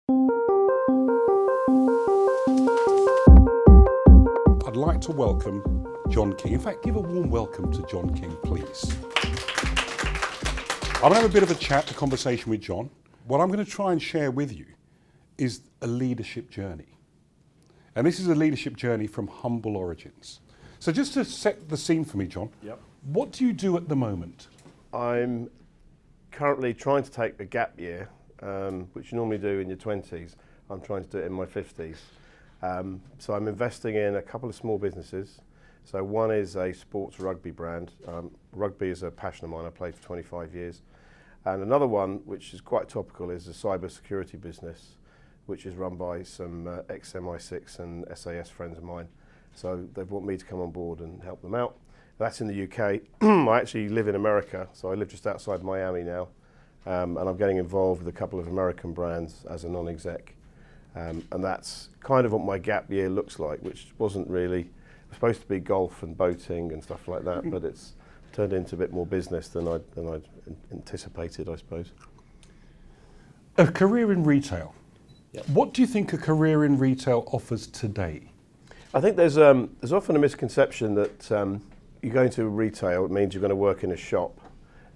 I'd like to welcome John King. In fact, give a warm welcome to John King, please. I'm going to have a bit of a chat, a conversation with John. What I'm going to try and share with you is a leadership journey. And this is a leadership journey from humble origins. So just to set the scene for me, John, What do you do at the moment? I'm currently trying to take a gap year, which you normally do in your 20s. I'm trying to do it in my 50s. So I'm investing in a couple of small businesses. So one is a sports rugby brand. Rugby is a passion of mine. I played for 25 years. And another one, which is quite topical, is a cyber security business, which is run by some ex-MI6 and SAS friends of mine. So they've want me to come on board and help them out. That's in the UK. I actually live in America, so I live just outside Miami now. And I'm getting involved with a couple of American brands as a non-exec. And that's kind of what my gap year looks like, which wasn't really supposed to be golf and boating and stuff like that, but it's turned into a bit more business than I'd anticipated, I suppose. A career in retail. What do you think a career in retail offers today? I think there's often a misconception that you go into retail, it means you're going to work in a shop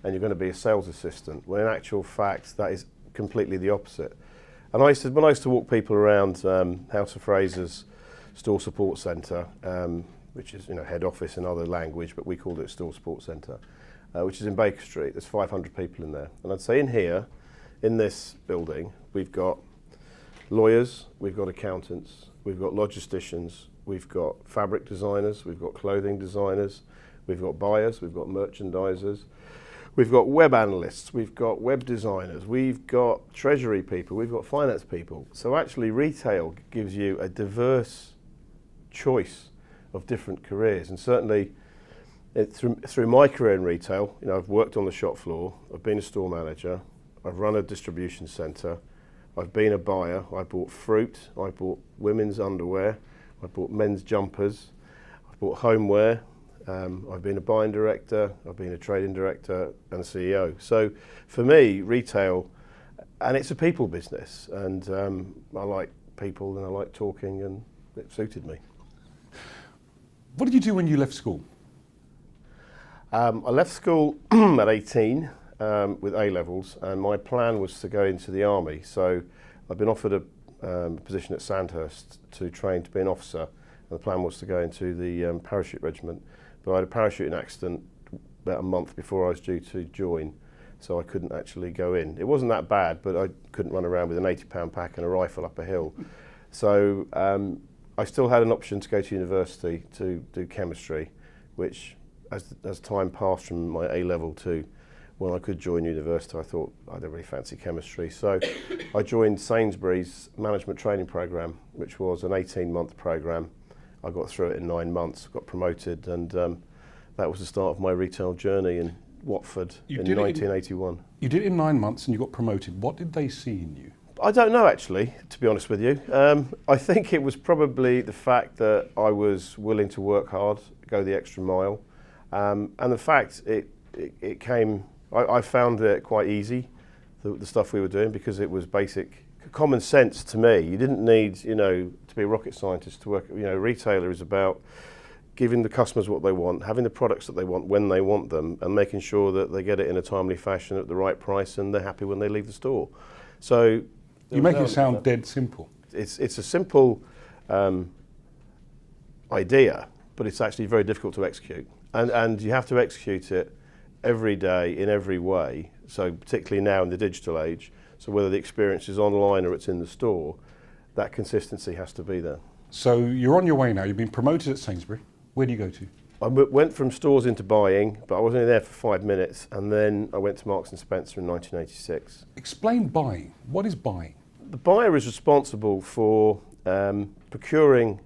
and you're going to be a sales assistant, when in actual fact that is completely the opposite. And when I used to walk people around House of Fraser's store support centre, which is head office in other language, but we called it store support centre, which is in Baker Street. There's 500 people in there. And I'd say in here, in this building, we've got lawyers, we've got accountants, we've got logisticians, we've got fabric designers, we've got clothing designers, we've got buyers, we've got merchandisers, we've got web analysts, we've got web designers, we've got treasury people, we've got finance people. So actually retail gives you a diverse choice of different careers, and certainly through my career in retail, I've worked on the shop floor, I've been a store manager, I've run a distribution centre, I've been a buyer, I bought fruit, I bought women's underwear, I bought men's jumpers, I've bought homeware, I've been a buying director, I've been a trading director and a CEO. So for me, retail, and it's a people business, and I like people and I like talking, and it suited me. What did you do when you left school? I left school at 18 with A-levels, and my plan was to go into the army. So I've been offered a position at Sandhurst to train to be an officer, and the plan was to go into the parachute regiment. But I had a parachuting accident about a month before I was due to join, so I couldn't actually go in. It wasn't that bad, but I couldn't run around with an 80-pound pack and a rifle up a hill. So I still had an option to go to university to do chemistry, which as time passed from my A-level to when I could join university, I thought I don't really fancy chemistry. So I joined Sainsbury's management training programme, which was an 18-month programme. I got through it in 9 months, got promoted, and that was the start of my retail journey in Watford in 1981. You did it in 9 months and you got promoted. What did they see in you? I don't know, actually, to be honest with you. I think it was probably the fact that I was willing to work hard, go the extra mile, and the fact it came. I found it quite easy, the stuff we were doing, because it was basic common sense to me. You didn't need, to be a rocket scientist to work. Retailer is about giving the customers what they want, having the products that they want when they want them, and making sure that they get it in a timely fashion at the right price, and they're happy when they leave the store. So you make it sound dead simple. It's a simple idea, but it's actually very difficult to execute, and you have to execute it every day in every way. So particularly now in the digital age, so whether the experience is online or it's in the store, that consistency has to be there. So you're on your way now. You've been promoted at Sainsbury. Where do you go to? I went from stores into buying, but I was only there for 5 minutes, and then I went to Marks and Spencer in 1986. Explain buying. What is buying? The buyer is responsible for procuring,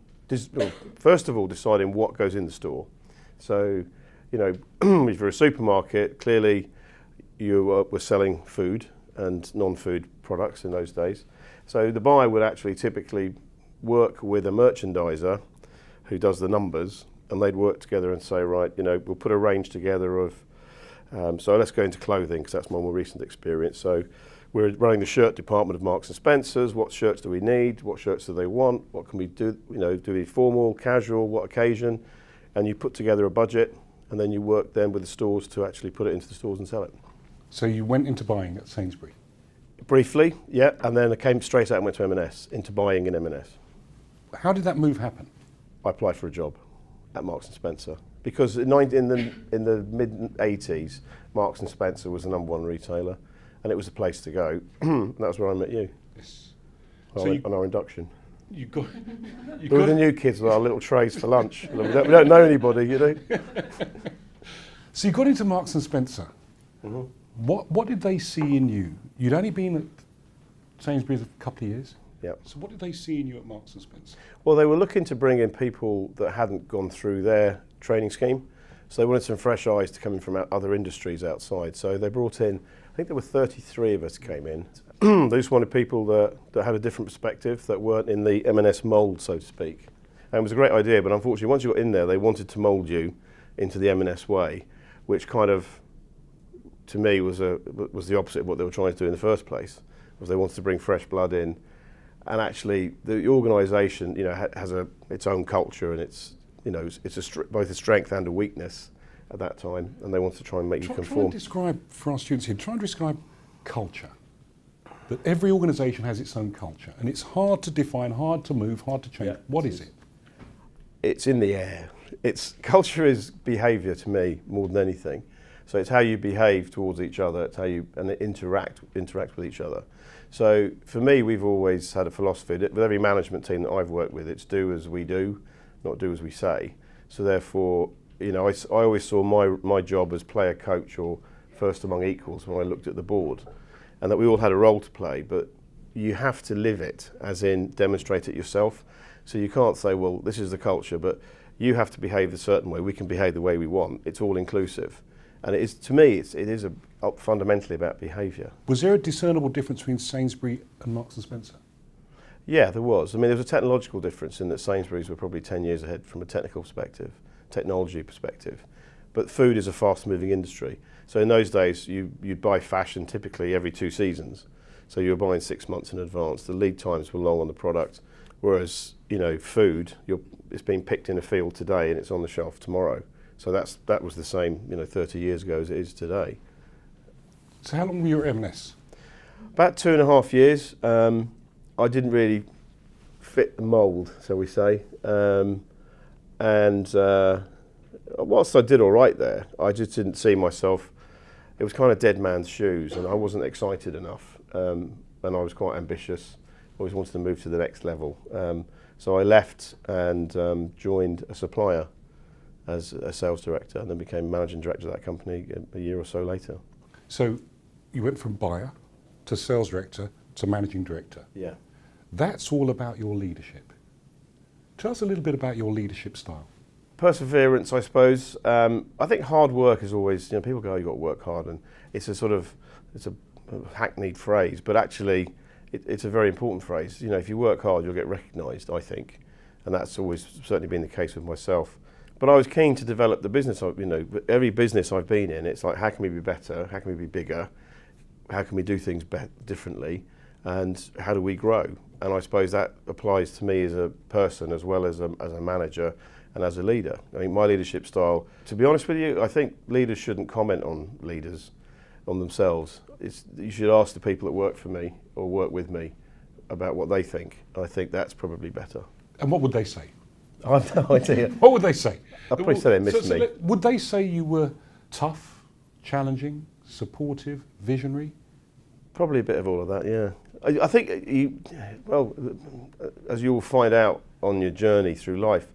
first of all, deciding what goes in the store. So, if you're a supermarket, clearly you were selling food and non-food products in those days. So the buyer would actually typically work with a merchandiser who does the numbers, and they'd work together and say, right, we'll put a range together of, so let's go into clothing, because that's my more recent experience. So We're running the shirt department of Marks and Spencer's. What shirts do we need? What shirts do they want? What can we do? You know, do we formal, casual, what occasion? And you put together a budget, and then you work then with the stores to actually put it into the stores and sell it. So you went into buying at Sainsbury? Briefly, yeah, and then I came straight out and went to M&S, into buying in M&S. How did that move happen? I applied for a job at Marks and Spencer because in the mid-80s, Marks and Spencer was the #1 retailer, and it was the place to go. And that was where I met you. Yes. On our induction. You got. We were the new kids with our little trays for lunch. We don't know anybody, you know. So you got into Marks and Spencer. Mm-hmm. What did they see in you? You'd only been at Sainsbury's a couple of years. Yeah. So what did they see in you at Marks and Spencer? Well, they were looking to bring in people that hadn't gone through their training scheme. So they wanted some fresh eyes to come in from other industries outside. So they brought in, I think there were 33 of us came in. They just wanted people that had a different perspective, that weren't in the M&S mould, so to speak. And it was a great idea, but unfortunately, once you got in there, they wanted to mould you into the M&S way, which kind of, to me, was the opposite of what they were trying to do in the first place. Was they wanted to bring fresh blood in, and actually the organisation, you know, has its own culture, and it's, you know, it's both a strength and a weakness at that time, and they wanted to try and make you conform. Try and describe for our students here. Try and describe culture. That every organisation has its own culture, and it's hard to define, hard to move, hard to change. Yeah, what is it? It's in the air. Culture is behaviour to me more than anything. So it's how you behave towards each other. It's how you interact with each other. So for me, we've always had a philosophy that with every management team that I've worked with, it's do as we do, not do as we say. So therefore, you know, I always saw my job as player coach or first among equals when I looked at the board, and that we all had a role to play, but you have to live it, as in demonstrate it yourself. So you can't say, well, this is the culture, but you have to behave a certain way. We can behave the way we want. It's all inclusive. And it is, to me, it is fundamentally about behaviour. Was there a discernible difference between Sainsbury and Marks and Spencer? Yeah, there was. I mean, there was a technological difference in that Sainsbury's were probably 10 years ahead from a technical perspective, technology perspective. But food is a fast-moving industry. So in those days, you'd buy fashion typically every 2 seasons. So you were buying 6 months in advance. The lead times were long on the product. Whereas, you know, food, it's being picked in a field today and it's on the shelf tomorrow. So that was the same, you know, 30 years ago as it is today. So how long were you at M&S? About 2.5 years. I didn't really fit the mould, shall we say. Whilst I did all right there, I just didn't see myself. It was kind of dead man's shoes, and I wasn't excited enough. And I was quite ambitious. Always wanted to move to the next level. So I left and joined a supplier as a sales director, and then became managing director of that company a year or so later. So you went from buyer to sales director to managing director. Yeah. That's all about your leadership. Tell us a little bit about your leadership style. Perseverance, I suppose. I think hard work is always, you know, people go, oh, you've got to work hard, and it's a hackneyed phrase, but actually it's a very important phrase. You know, if you work hard, you'll get recognised, I think, and that's always certainly been the case with myself. But I was keen to develop the business. You know, every business I've been in, it's like, how can we be better? How can we be bigger? How can we do things differently? And how do we grow? And I suppose that applies to me as a person as well as a manager and as a leader. I mean, my leadership style, to be honest with you, I think leaders shouldn't comment on leaders, on themselves. You should ask the people that work for me or work with me about what they think. I think that's probably better. And what would they say? I have no idea. What would they say? I'd probably say they missed me. Would they say you were tough, challenging, supportive, visionary? Probably a bit of all of that, yeah. I think, as you will find out on your journey through life,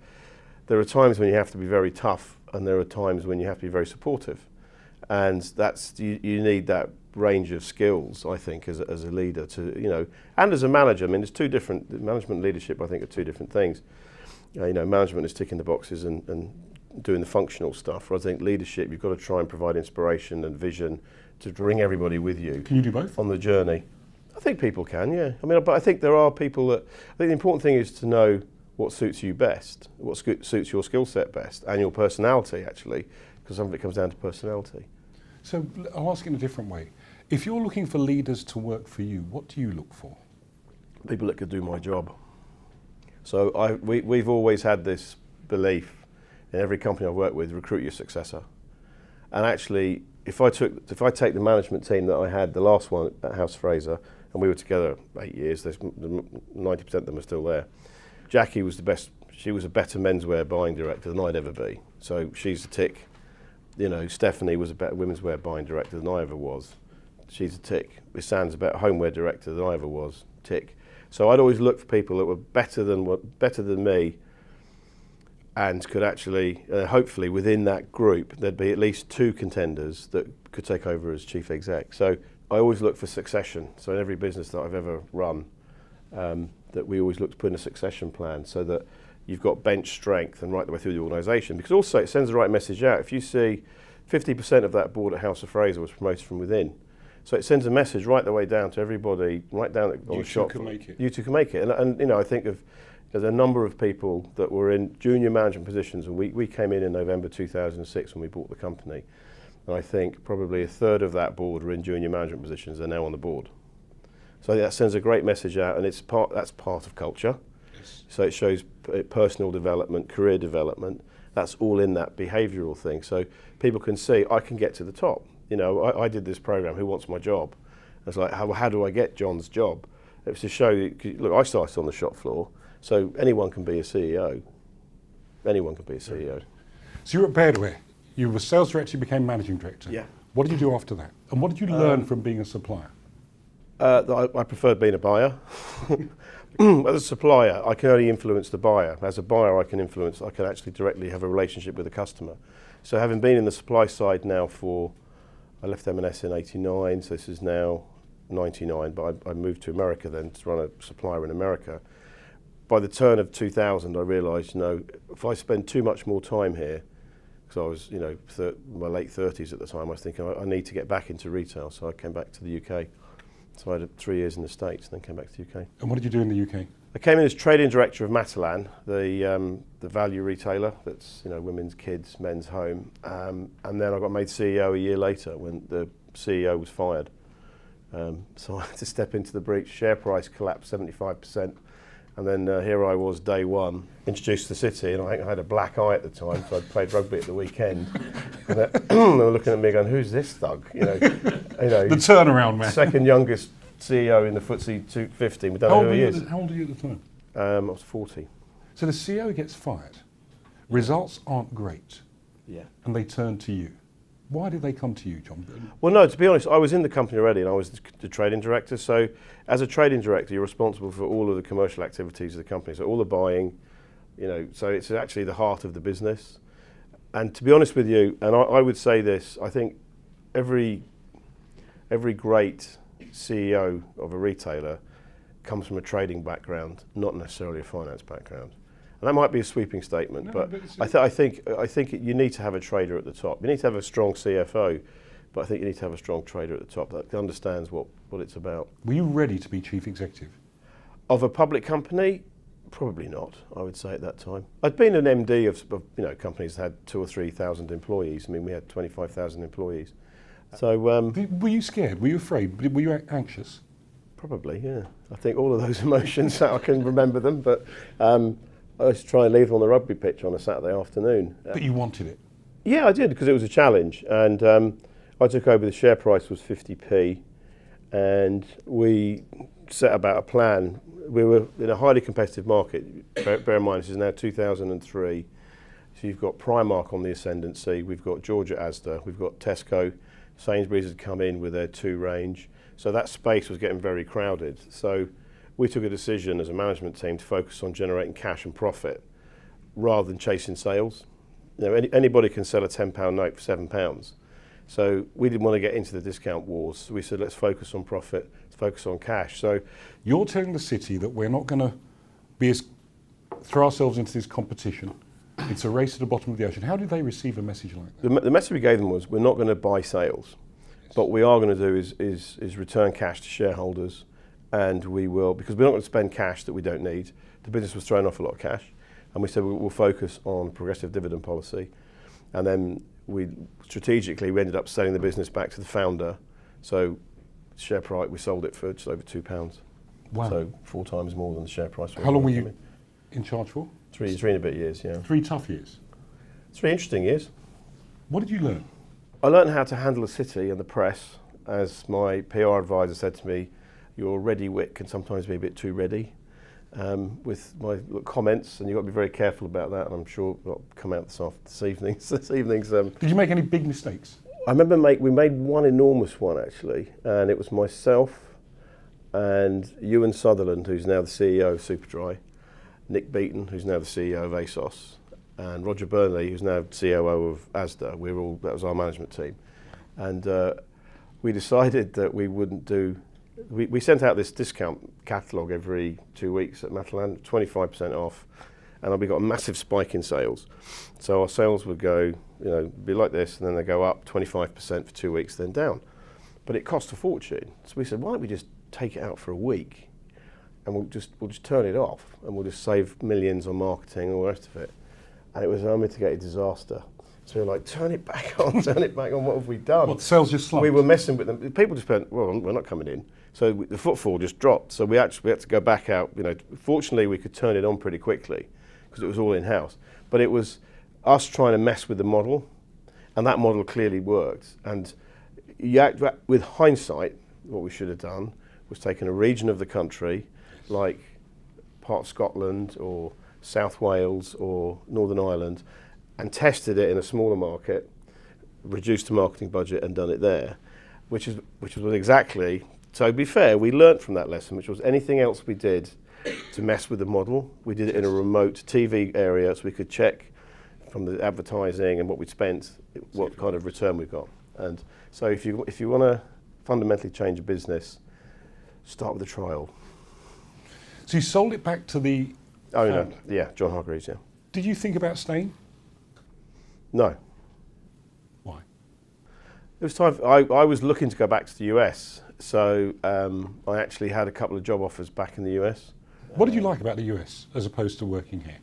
there are times when you have to be very tough, and there are times when you have to be very supportive. And you need that range of skills, I think, as a leader to, you know, and as a manager. I mean, there's two different, management and leadership, I think, are two different things. You know, management is ticking the boxes and doing the functional stuff. Whereas I think leadership, you've got to try and provide inspiration and vision to bring everybody with you. Can you do both? On the journey. I think people can, yeah. I mean, but I think there are people that, I think the important thing is to know what suits you best, what suits your skill set best, and your personality, actually, because some of it comes down to personality. So I'll ask it in a different way. If you're looking for leaders to work for you, what do you look for? People that could do my job. So we've always had this belief in every company I've worked with, recruit your successor. And actually, if I take the management team that I had, the last one at House Fraser, and we were together 8 years, 90% of them are still there. Jackie was the best, she was a better menswear buying director than I'd ever be. So she's a tick. You know, Stephanie was a better women's wear buying director than I ever was. She's a tick. Isan's a better homeware director than I ever was. Tick. So I'd always look for people that were better than me, and could actually, hopefully within that group, there'd be at least 2 contenders that could take over as chief exec. So I always look for succession. So in every business that I've ever run, that we always look to put in a succession plan so that you've got bench strength and right the way through the organisation. Because also it sends the right message out. If you see 50% of that board at House of Fraser was promoted from within, so it sends a message right the way down to everybody, right down on the shop. You two can make it. You two can make it. And you know, I think there's a number of people that were in junior management positions, and we came in November 2006 when we bought the company. And I think probably a third of that board were in junior management positions. They're now on the board. So that sends a great message out, and that's part of culture. Yes. So it shows personal development, career development. That's all in that behavioural thing. So people can see, I can get to the top. You know, I did this program, Who Wants My Job? It's like, how do I get John's job? It was to show you, look, I started on the shop floor, so anyone can be a CEO. Anyone can be a CEO. So you were at Bairdware. You were sales director, you became managing director. Yeah. What did you do after that? And what did you learn from being a supplier? I preferred being a buyer. As a supplier, I can only influence the buyer. As a buyer, I can actually directly have a relationship with the customer. So having been in the supply side now I left M&S in 89, so this is now 99, but I moved to America then to run a supplier in America. By the turn of 2000, I realised, you know, if I spend too much more time here, because I was, you know, my late 30s at the time, I was thinking I need to get back into retail, so I came back to the UK. So I had 3 years in the States and then came back to the UK. And what did you do in the UK? I came in as trading director of Matalan, the value retailer that's, you know, women's, kids, men's home. And then I got made CEO a year later when the CEO was fired. So I had to step into the breach. Share price collapsed 75%. And then here I was, day one, introduced to the city, and I think I had a black eye at the time, so I played rugby at the weekend. And they were looking at me going, who's this thug? You know, The turnaround man. Second youngest CEO in the FTSE 250. We don't know who he is. How old are you at the time? I was 40. So the CEO gets fired. Results aren't great. Yeah. And they turn to you. Why did they come to you, John? Well, no, to be honest, I was in the company already and I was the trading director. So as a trading director, you're responsible for all of the commercial activities of the company. So all the buying, you know, so it's actually the heart of the business. And to be honest with you, and I would say this, I think every great CEO of a retailer comes from a trading background, not necessarily a finance background. And that might be a sweeping statement, No, but I think you need to have a trader at the top. You need to have a strong CFO, but I think you need to have a strong trader at the top that understands what it's about. Were you ready to be chief executive? Of a public company, probably not, I would say at that time. I'd been an MD of you know, companies that had 2,000 or 3,000 employees. I mean, we had 25,000 employees. So Were you scared? Were you afraid? Were you anxious? probably, yeah. I think all of those emotions, I can remember them, but I used to try and leave them on the rugby pitch on a Saturday afternoon. But you wanted it? Yeah, I did, because it was a challenge. And I took over, the share price was 50p, and we set about a plan. We were in a highly competitive market. Bear in mind, this is now 2003. So you've got Primark on the ascendancy, we've got Georgia Asda, we've got Tesco, Sainsbury's had come in with their 2 range. So that space was getting very crowded. So we took a decision as a management team to focus on generating cash and profit rather than chasing sales. You know, anybody can sell a £10 note for £7. So we didn't want to get into the discount wars. So we said, let's focus on profit, let's focus on cash. So You're telling the city that we're not going to throw ourselves into this competition. It's a race to the bottom of the ocean. How did they receive a message like that? the message we gave them was, we're not going to buy sales. But what we are going to do is return cash to shareholders, and we will, because we're not going to spend cash that we don't need. The business was throwing off a lot of cash, and we said we'll focus on progressive dividend policy. And then we ended up selling the business back to the founder. So share price, we sold it for just over £2. Wow. So 4 times more than the share price. How long were you in charge for? Three and a bit years, yeah. 3 tough years. 3 interesting years. What did you learn? I learned how to handle a city and the press. As my PR advisor said to me, your ready wit can sometimes be a bit too ready with my comments, and you've got to be very careful about that, and I'm sure it'll come out this evening's. Did you make any big mistakes? I remember we made one enormous one actually, and it was myself and Ewan Sutherland, who's now the CEO of Superdry, Nick Beaton, who's now the CEO of ASOS, and Roger Burnley, who's now COO of Asda. That was our management team, and we decided that we wouldn't do. We sent out this discount catalogue every 2 weeks at Matalan, 25% off, and we got a massive spike in sales. So our sales would go, be like this, and then they go up 25% for 2 weeks, then down. But it cost a fortune. So we said, why don't we just take it out for a week, and we'll just turn it off, and we'll just save millions on marketing and all the rest of it. And it was an unmitigated disaster. So we were like, turn it back on, what have we done? What, sales just slumped? We were messing with them. People just went, well, we're not coming in. So the footfall just dropped. So we had to go back out. Fortunately, we could turn it on pretty quickly because it was all in-house. But it was us trying to mess with the model, and that model clearly worked. And with hindsight, what we should have done was taken a region of the country, like part of Scotland or South Wales or Northern Ireland, and tested it in a smaller market, reduced the marketing budget and done it there, which was exactly. So to be fair, we learnt from that lesson, which was anything else we did to mess with the model, we did it in a remote TV area so we could check from the advertising and what we'd spent, what kind of return we got. And so if you want to fundamentally change a business, start with a trial. So you sold it back to the owner, founder. yeah, John Hargreaves, yeah. Did you think about staying? No. Why? It was time. I was looking to go back to the US, so I actually had a couple of job offers back in the US. What did you like about the US as opposed to working here?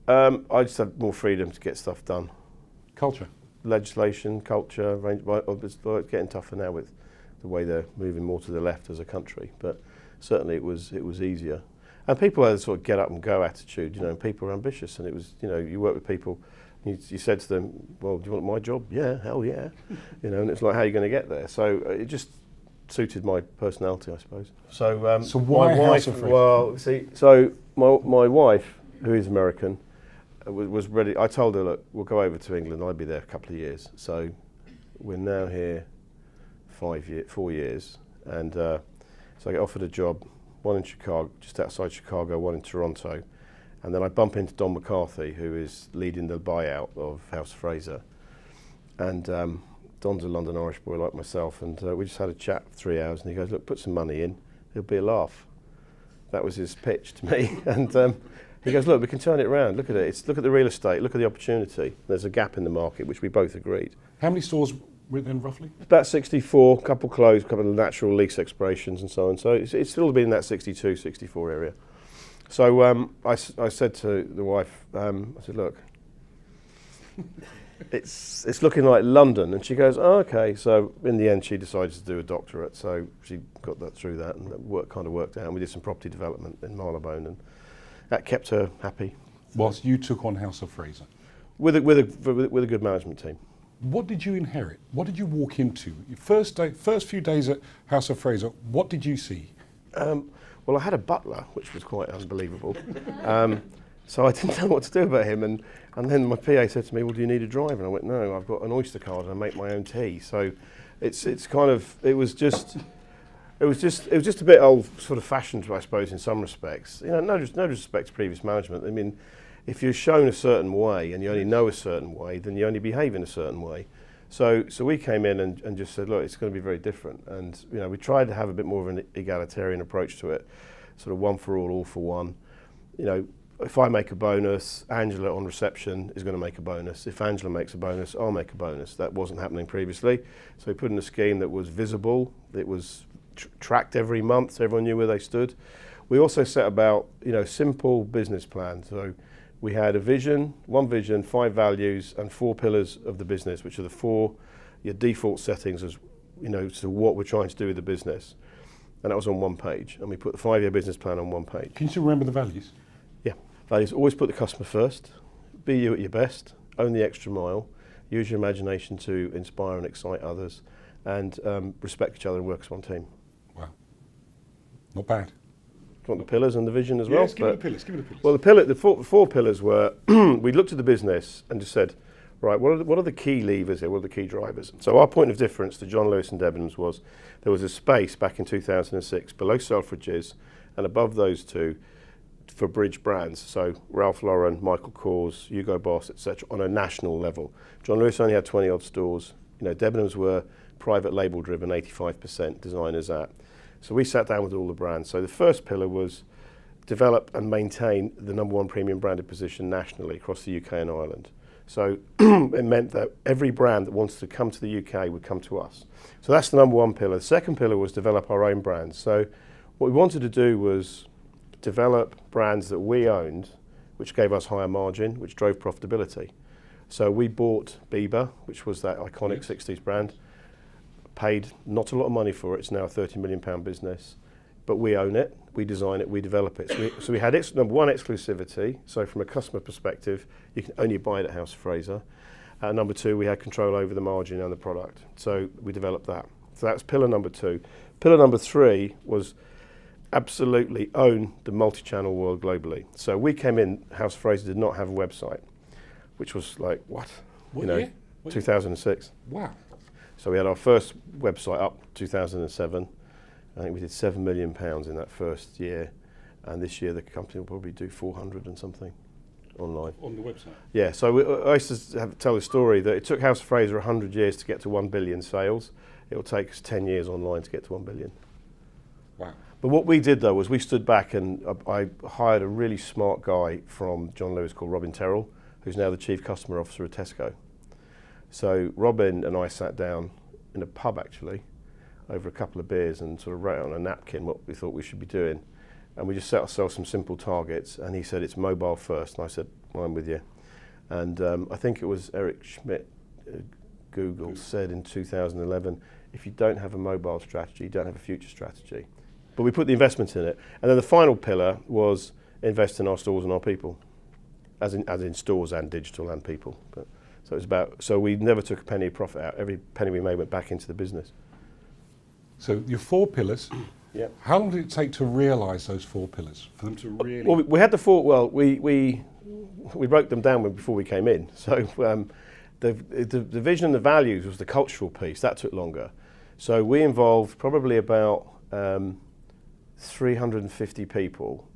I just had more freedom to get stuff done. Culture? Legislation, culture, it's getting tougher now with the way they're moving more to the left as a country, but certainly it was easier. And people had a sort of get up and go attitude, and people are ambitious, and it was, you work with people, you said to them, well, do you want my job? Yeah, hell yeah. And it's like, how are you going to get there? So it just suited my personality, I suppose. So why my wife, House of Fraser? well, see, so my wife, who is American, was ready. I told her, look, we'll go over to England. I'll be there a couple of years. So we're now here 4 years, and so I get offered a job, one in Chicago, just outside Chicago, one in Toronto, and then I bump into Don McCarthy, who is leading the buyout of House of Fraser, and Don's a London Irish boy like myself, and we just had a chat for 3 hours, and he goes, look, put some money in, it'll be a laugh. That was his pitch to me, and he goes, look, we can turn it around. Look at it. Look at the real estate. Look at the opportunity. There's a gap in the market, which we both agreed. How many stores were then roughly? About 64, couple closed, couple of natural lease expirations and so on. So it's still been in that 62, 64 area. So I said to the wife, I said, look, it's looking like London. And she goes, oh, okay. So in the end, she decided to do a doctorate. So she got that through that, and that kind of worked out. And we did some property development in Marylebone, and that kept her happy. Whilst you took on House of Fraser? With a good management team. What did you inherit? What did you walk into? Your first few days at House of Fraser, what did you see? Well, I had a butler, which was quite unbelievable. So I didn't know what to do about him. And then my PA said to me, well, do you need a driver? And I went, no, I've got an Oyster card and I make my own tea. So it was just a bit old sort of fashioned, I suppose, in some respects. No disrespect to previous management. I mean, if you're shown a certain way and you only know a certain way, then you only behave in a certain way. So we came in and just said, look, it's going to be very different. And we tried to have a bit more of an egalitarian approach to it, sort of one for all for one. If I make a bonus, Angela on reception is going to make a bonus. If Angela makes a bonus, I'll make a bonus. That wasn't happening previously. So we put in a scheme that was visible, it was tracked every month, so everyone knew where they stood. We also set about, simple business plans. So we had one vision, 5 values, and 4 pillars of the business, which are your default settings as to what we're trying to do with the business. And that was on one page. And we put the 5-year business plan on one page. Can you still remember the values? Yeah. Values: always put the customer first, be you at your best, own the extra mile, use your imagination to inspire and excite others, and respect each other and work as one team. Wow. Not bad. Do you want the pillars and the vision as well? Yes, give me the pillars. Well, the four pillars were, we looked at the business and just said, right, what are the key levers here? What are the key drivers? So our point of difference to John Lewis and Debenhams was there was a space back in 2006 below Selfridges and above those two for bridge brands. So Ralph Lauren, Michael Kors, Hugo Boss, etc. on a national level. John Lewis only had 20 odd stores. Debenhams were private label driven, 85% designers at. So we sat down with all the brands. So the first pillar was develop and maintain the #1 premium branded position nationally across the UK and Ireland. So it meant that every brand that wants to come to the UK would come to us. So that's the #1 pillar. The second pillar was develop our own brands. So what we wanted to do was develop brands that we owned, which gave us higher margin, which drove profitability. So we bought Bieber, which was that iconic 60s brand, paid not a lot of money for it. It's now a £30 million business, but we own it, we design it, we develop it. So we had #1 exclusivity. So from a customer perspective, you can only buy it at House of Fraser. #2, we had control over the margin and the product. So we developed that. So that's pillar #2. Pillar #3 was absolutely own the multi-channel world globally. So we came in, House of Fraser did not have a website, which was like, what year? 2006. Wow. So we had our first website up 2007. I think we did £7 million in that first year, and this year the company will probably do 400 and something online. On the website? Yeah, so I used to tell the story that it took House of Fraser 100 years to get to 1 billion sales. It will take us 10 years online to get to 1 billion. Wow. But what we did though was we stood back and I hired a really smart guy from John Lewis called Robin Terrell, who's now the Chief Customer Officer at Tesco. So Robin and I sat down in a pub actually, over a couple of beers, and sort of wrote on a napkin what we thought we should be doing. And we just set ourselves some simple targets, and he said it's mobile first, and I said, well, I'm with you. And I think it was Eric Schmidt, Google said in 2011, if you don't have a mobile strategy, you don't have a future strategy. But we put the investment in it. And then the final pillar was invest in our stores and our people, as in stores and digital and people. So we never took a penny of profit out. Every penny we made went back into the business. So your 4 pillars. Yeah. How long did it take to realise those 4 pillars for them to really? Well, we had the 4. Well, we broke them down before we came in. So the vision and the values was the cultural piece. That took longer. So we involved probably about 350 people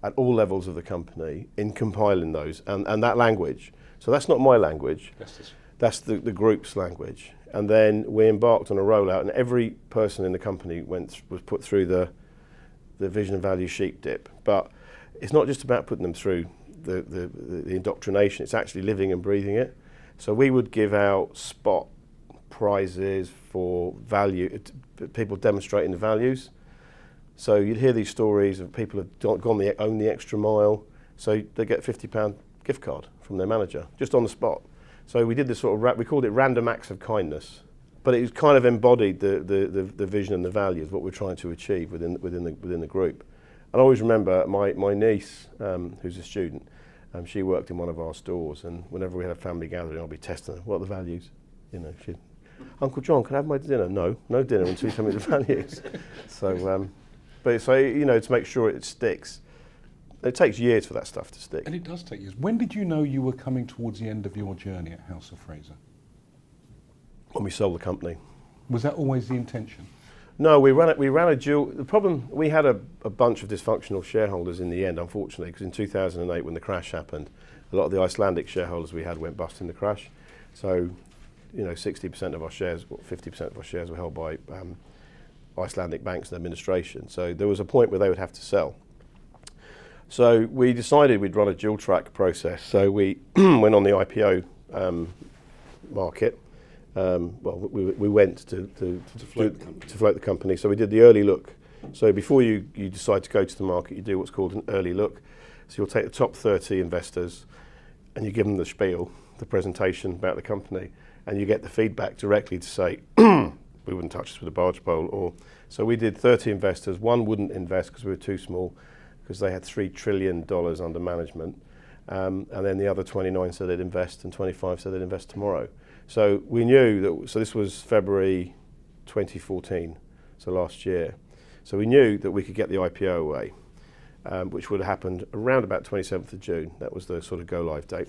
at all levels of the company in compiling those and that language. So that's not my language. That's the group's language. And then we embarked on a rollout, and every person in the company was put through the vision and value sheep dip. But it's not just about putting them through the indoctrination, it's actually living and breathing it. So we would give out spot prizes for value, people demonstrating the values. So you'd hear these stories of people who've own the extra mile, so they get a £50 gift card from their manager, just on the spot. So we did this sort of, we called it random acts of kindness, but it kind of embodied the vision and the values, what we're trying to achieve within the group. And I always remember my niece, who's a student, she worked in one of our stores, and whenever we had a family gathering, I'd be testing her, what are the values? She'd, Uncle John, can I have my dinner? No dinner until you tell me the values. So, to make sure it sticks. It takes years for that stuff to stick. And it does take years. When did you know you were coming towards the end of your journey at House of Fraser? When we sold the company. Was that always the intention? No, we ran a dual. The problem, we had a bunch of dysfunctional shareholders in the end, unfortunately, because in 2008 when the crash happened, a lot of the Icelandic shareholders we had went bust in the crash. So, 60% of our shares, 50% of our shares were held by Icelandic banks and administration. So there was a point where they would have to sell. So we decided we'd run a dual track process. So we went on the IPO market. We went to float the company. So we did the early look. So before you decide to go to the market, you do what's called an early look. So you'll take the top 30 investors and you give them the spiel, the presentation about the company, and you get the feedback directly to say, we wouldn't touch this with a barge pole. So we did 30 investors. One wouldn't invest because we were too small, because they had $3 trillion under management. And then the other 29 said they'd invest, and 25 said they'd invest tomorrow. So we knew that, so this was February 2014, so last year. So we knew that we could get the IPO away, which would have happened around about 27th of June. That was the sort of go live date.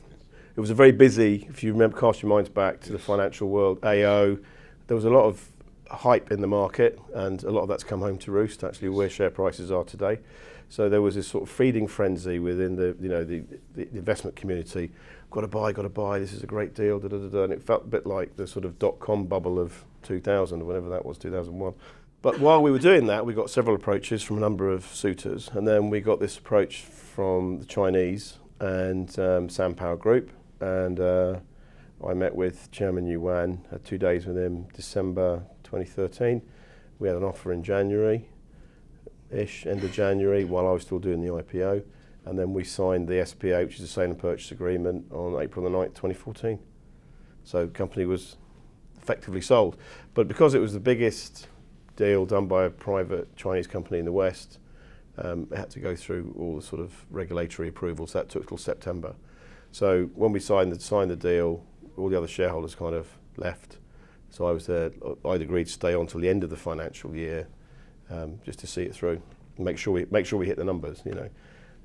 It was a very busy, if you remember, cast your minds back to the financial world, AO, there was a lot of hype in the market, and a lot of that's come home to roost, actually, where share prices are today. So there was this sort of feeding frenzy within the investment community. Got to buy, this is a great deal, and it felt a bit like the sort of dot-com bubble of 2000, or whatever that was, 2001. But while we were doing that, we got several approaches from a number of suitors, and then we got this approach from the Chinese and Sampower Group, and I met with Chairman Yuan, had 2 days with him, December 2013. We had an offer in January-ish, end of January, while I was still doing the IPO. And then we signed the SPA, which is a sale and purchase agreement, on April the 9th, 2014. So the company was effectively sold. But because it was the biggest deal done by a private Chinese company in the West, it had to go through all the sort of regulatory approvals. That took till September. So when we signed the deal, all the other shareholders kind of left. So I was there. I'd agreed to stay on till the end of the financial year, just to see it through, make sure we hit the numbers. You know,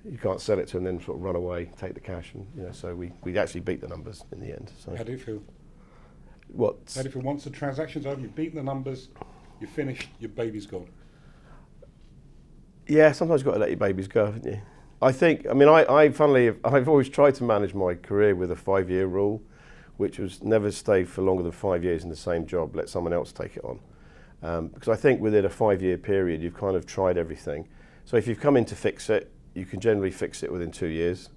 you can't sell it to them and then sort of run away, take the cash, and So we actually beat the numbers in the end. So how do you feel? What? How do you feel once the transaction's over? You've beaten the numbers, you're finished, your baby's gone. Yeah, sometimes you've got to let your babies go, haven't you? I think. I mean, I've always tried to manage my career with a 5-year rule, which was never stay for longer than 5 years in the same job, let someone else take it on. Because I think within a 5-year period, you've kind of tried everything. So if you've come in to fix it, you can generally fix it within 2 years.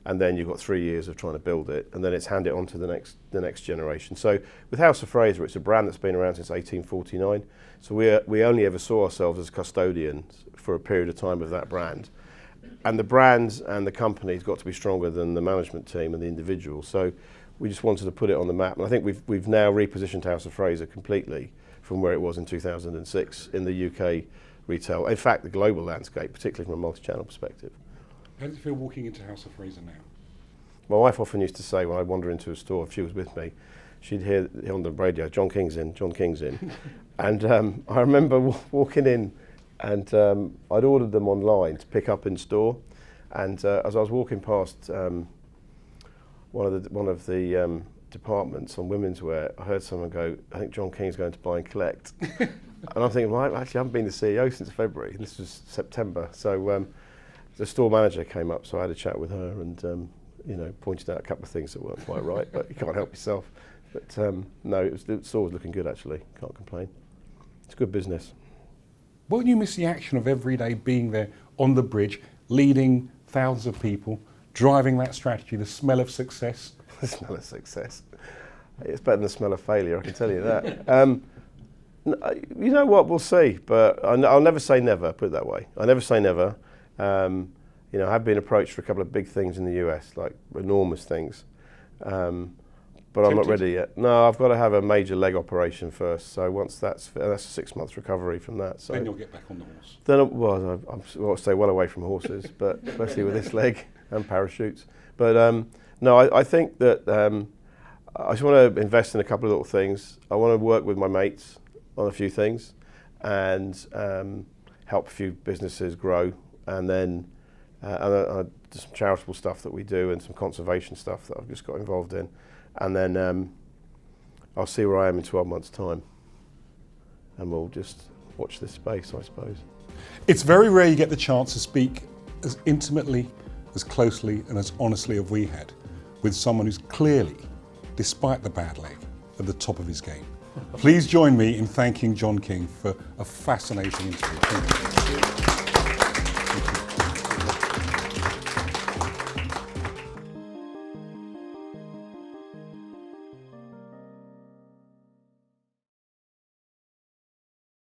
And then you've got 3 years of trying to build it, and then it's hand it on to the next generation. So with House of Fraser, it's a brand that's been around since 1849. So we only ever saw ourselves as custodians for a period of time of that brand. And the brands and the company's got to be stronger than the management team and the individual. So we just wanted to put it on the map. And I think we've now repositioned House of Fraser completely from where it was in 2006 in the UK retail. In fact, the global landscape, particularly from a multi-channel perspective. How does it feel walking into House of Fraser now? My wife often used to say when I'd wander into a store, if she was with me, she'd hear on the radio, John King's in. And I remember walking in, and I'd ordered them online to pick up in store. And as I was walking past one of the departments on women's wear, I heard someone go, I think John King's going to buy and collect. And I'm thinking, well, actually, I haven't been the CEO since February. This was September. So the store manager came up, so I had a chat with her and pointed out a couple of things that weren't quite right, but you can't help yourself. But no, the store was looking good, actually. Can't complain. It's good business. Won't you miss the action of every day being there on the bridge, leading thousands of people, driving that strategy, the smell of success? The smell of success. It's better than the smell of failure, I can tell you that. You know what, we'll see, but I'll never say never, put it that way. I never say never. I have been approached for a couple of big things in the US, like enormous things, but I'm not ready yet. No, I've got to have a major leg operation first. So once that's a 6 months recovery from that. So then you'll get back on the horse. Then I'll stay well away from horses, but especially with this leg and parachutes. But no, I think that I just want to invest in a couple of little things. I want to work with my mates on a few things and help a few businesses grow, and then some charitable stuff that we do and some conservation stuff that I've just got involved in. And then I'll see where I am in 12 months' time. And we'll just watch this space, I suppose. It's very rare you get the chance to speak as intimately, as closely and as honestly as we had with someone who's clearly, despite the bad leg, at the top of his game. Please join me in thanking John King for a fascinating interview. Thank you.